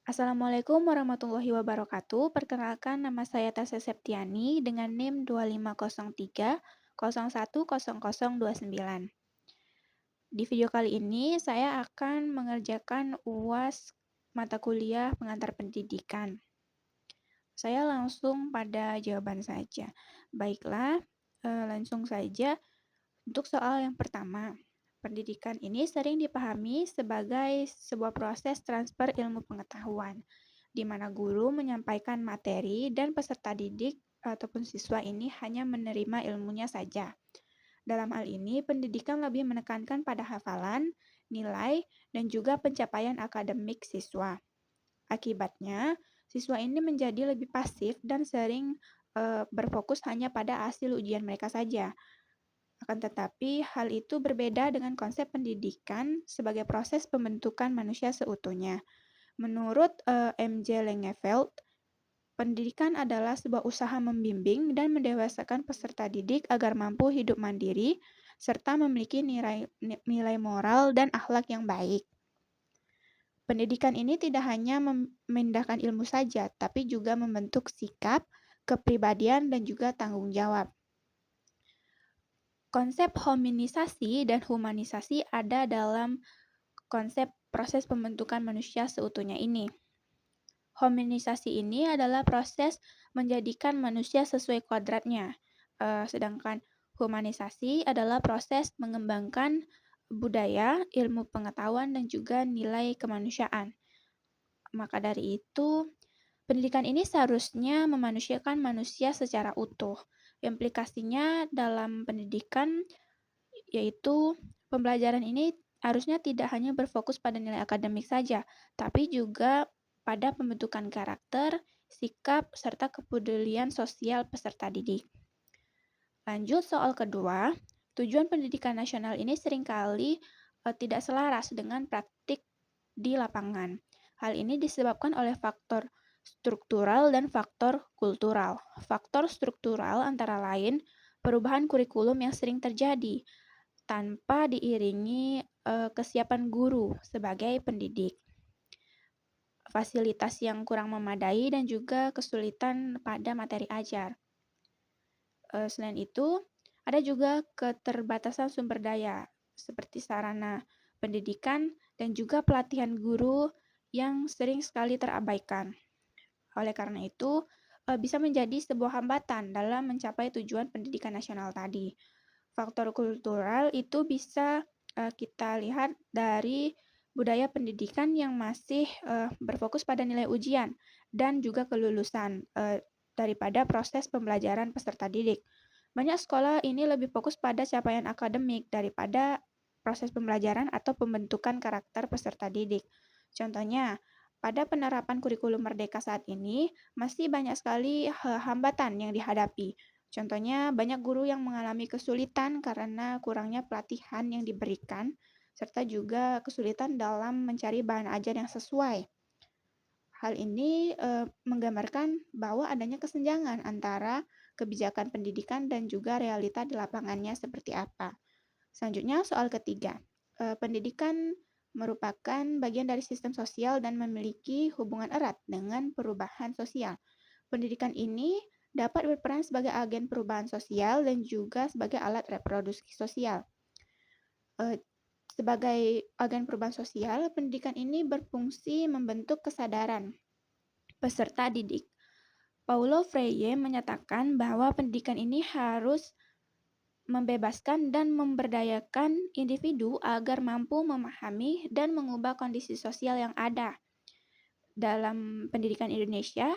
Assalamualaikum warahmatullahi wabarakatuh. Perkenalkan nama saya Tasya Septiani dengan NIM 2503010029. Di video kali ini saya akan mengerjakan UAS mata kuliah pengantar pendidikan. Saya langsung pada jawaban saja. Baiklah, langsung saja untuk soal yang pertama. Pendidikan ini sering dipahami sebagai sebuah proses transfer ilmu pengetahuan, di mana guru menyampaikan materi dan peserta didik ataupun siswa ini hanya menerima ilmunya saja. Dalam hal ini, pendidikan lebih menekankan pada hafalan, nilai, dan juga pencapaian akademik siswa. Akibatnya, siswa ini menjadi lebih pasif dan sering berfokus hanya pada hasil ujian mereka saja. Akan tetapi, hal itu berbeda dengan konsep pendidikan sebagai proses pembentukan manusia seutuhnya. Menurut M.J. Langeveld, pendidikan adalah sebuah usaha membimbing dan mendewasakan peserta didik agar mampu hidup mandiri serta memiliki nilai moral dan akhlak yang baik. Pendidikan ini tidak hanya memindahkan ilmu saja, tapi juga membentuk sikap, kepribadian, dan juga tanggung jawab. Konsep hominisasi dan humanisasi ada dalam konsep proses pembentukan manusia seutuhnya ini. Hominisasi ini adalah proses menjadikan manusia sesuai kodratnya, sedangkan humanisasi adalah proses mengembangkan budaya, ilmu pengetahuan, dan juga nilai kemanusiaan. Maka dari itu, pendidikan ini seharusnya memanusiakan manusia secara utuh. Implikasinya dalam pendidikan yaitu pembelajaran ini harusnya tidak hanya berfokus pada nilai akademik saja, tapi juga pada pembentukan karakter, sikap, serta kepedulian sosial peserta didik. Lanjut soal kedua, tujuan pendidikan nasional ini seringkali tidak selaras dengan praktik di lapangan. Hal ini disebabkan oleh faktor struktural dan faktor kultural. Faktor struktural antara lain perubahan kurikulum yang sering terjadi tanpa diiringi kesiapan guru sebagai pendidik, fasilitas yang kurang memadai, dan juga kesulitan pada materi ajar. Selain itu, ada juga keterbatasan sumber daya, seperti sarana pendidikan dan juga pelatihan guru yang sering sekali terabaikan. Oleh karena itu, bisa menjadi sebuah hambatan dalam mencapai tujuan pendidikan nasional tadi. Faktor kultural itu bisa kita lihat dari budaya pendidikan yang masih berfokus pada nilai ujian dan juga kelulusan daripada proses pembelajaran peserta didik. Banyak sekolah ini lebih fokus pada capaian akademik daripada proses pembelajaran atau pembentukan karakter peserta didik. Contohnya, pada penerapan kurikulum merdeka saat ini, masih banyak sekali hambatan yang dihadapi. Contohnya, banyak guru yang mengalami kesulitan karena kurangnya pelatihan yang diberikan, serta juga kesulitan dalam mencari bahan ajar yang sesuai. Hal ini menggambarkan bahwa adanya kesenjangan antara kebijakan pendidikan dan juga realita di lapangannya seperti apa. Selanjutnya, soal ketiga. Pendidikan merupakan bagian dari sistem sosial dan memiliki hubungan erat dengan perubahan sosial. Pendidikan ini dapat berperan sebagai agen perubahan sosial dan juga sebagai alat reproduksi sosial. Sebagai agen perubahan sosial, pendidikan ini berfungsi membentuk kesadaran peserta didik. Paulo Freire menyatakan bahwa pendidikan ini harus membebaskan dan memberdayakan individu agar mampu memahami dan mengubah kondisi sosial yang ada. Dalam pendidikan Indonesia,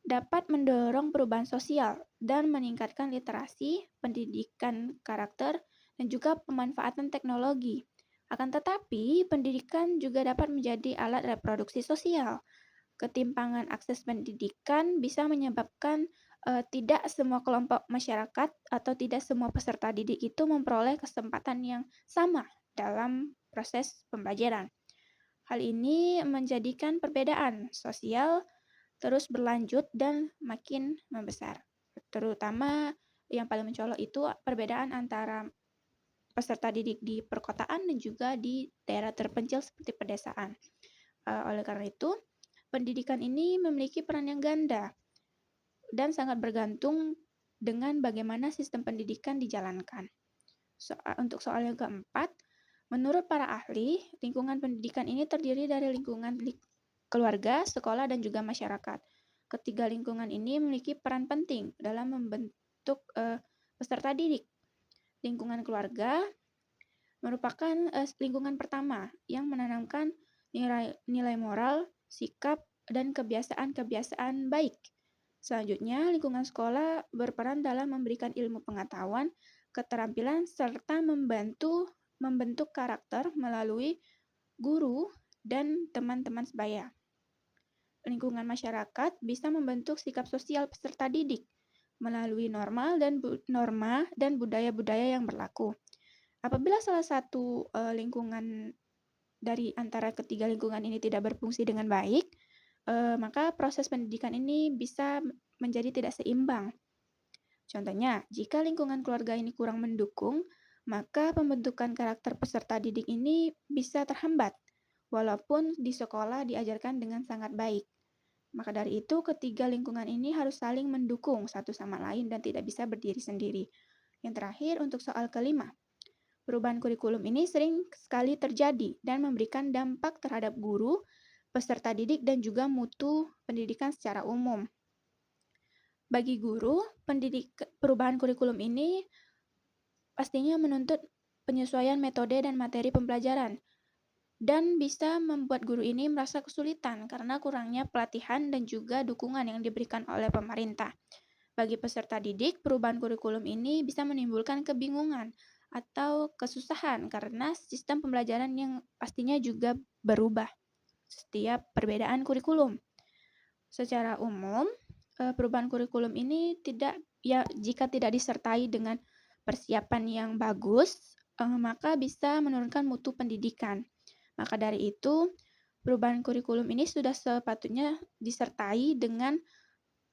dapat mendorong perubahan sosial dan meningkatkan literasi, pendidikan karakter, dan juga pemanfaatan teknologi. Akan tetapi, pendidikan juga dapat menjadi alat reproduksi sosial. Ketimpangan akses pendidikan bisa menyebabkan tidak semua kelompok masyarakat atau tidak semua peserta didik itu memperoleh kesempatan yang sama dalam proses pembelajaran. Hal ini menjadikan perbedaan sosial terus berlanjut dan makin membesar. Terutama yang paling mencolok itu perbedaan antara peserta didik di perkotaan dan juga di daerah terpencil seperti pedesaan. Oleh karena itu, Pendidikan ini memiliki peran yang ganda dan sangat bergantung dengan bagaimana sistem pendidikan dijalankan. Untuk soal yang keempat, menurut para ahli, lingkungan pendidikan ini terdiri dari lingkungan keluarga, sekolah, dan juga masyarakat. Ketiga lingkungan ini memiliki peran penting dalam membentuk peserta didik. Lingkungan keluarga merupakan lingkungan pertama yang menanamkan nilai moral, sikap, dan kebiasaan-kebiasaan baik. Selanjutnya, lingkungan sekolah berperan dalam memberikan ilmu pengetahuan, keterampilan, serta membentuk karakter melalui guru dan teman-teman sebaya. Lingkungan masyarakat bisa membentuk sikap sosial peserta didik melalui norma dan budaya-budaya yang berlaku. Apabila salah satu lingkungan dari antara ketiga lingkungan ini tidak berfungsi dengan baik, maka proses pendidikan ini bisa menjadi tidak seimbang. Contohnya, jika lingkungan keluarga ini kurang mendukung, maka pembentukan karakter peserta didik ini bisa terhambat, walaupun di sekolah diajarkan dengan sangat baik. Maka dari itu, ketiga lingkungan ini harus saling mendukung satu sama lain dan tidak bisa berdiri sendiri. Yang terakhir, untuk soal kelima, perubahan kurikulum ini sering sekali terjadi dan memberikan dampak terhadap guru, peserta didik, dan juga mutu pendidikan secara umum. Bagi guru, perubahan kurikulum ini pastinya menuntut penyesuaian metode dan materi pembelajaran, dan bisa membuat guru ini merasa kesulitan karena kurangnya pelatihan dan juga dukungan yang diberikan oleh pemerintah. Bagi peserta didik, perubahan kurikulum ini bisa menimbulkan kebingungan atau kesusahan karena sistem pembelajaran yang pastinya juga berubah setiap perbedaan kurikulum. Secara umum, perubahan kurikulum ini jika tidak disertai dengan persiapan yang bagus, maka bisa menurunkan mutu pendidikan. Maka dari itu, perubahan kurikulum ini sudah sepatutnya disertai dengan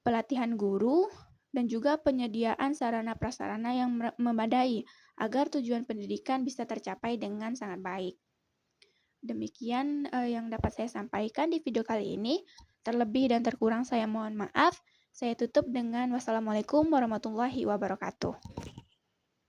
pelatihan guru dan juga penyediaan sarana prasarana yang memadai agar tujuan pendidikan bisa tercapai dengan sangat baik. Demikian yang dapat saya sampaikan di video kali ini. Terlebih dan terkurang saya mohon maaf. Saya tutup dengan wassalamualaikum warahmatullahi wabarakatuh.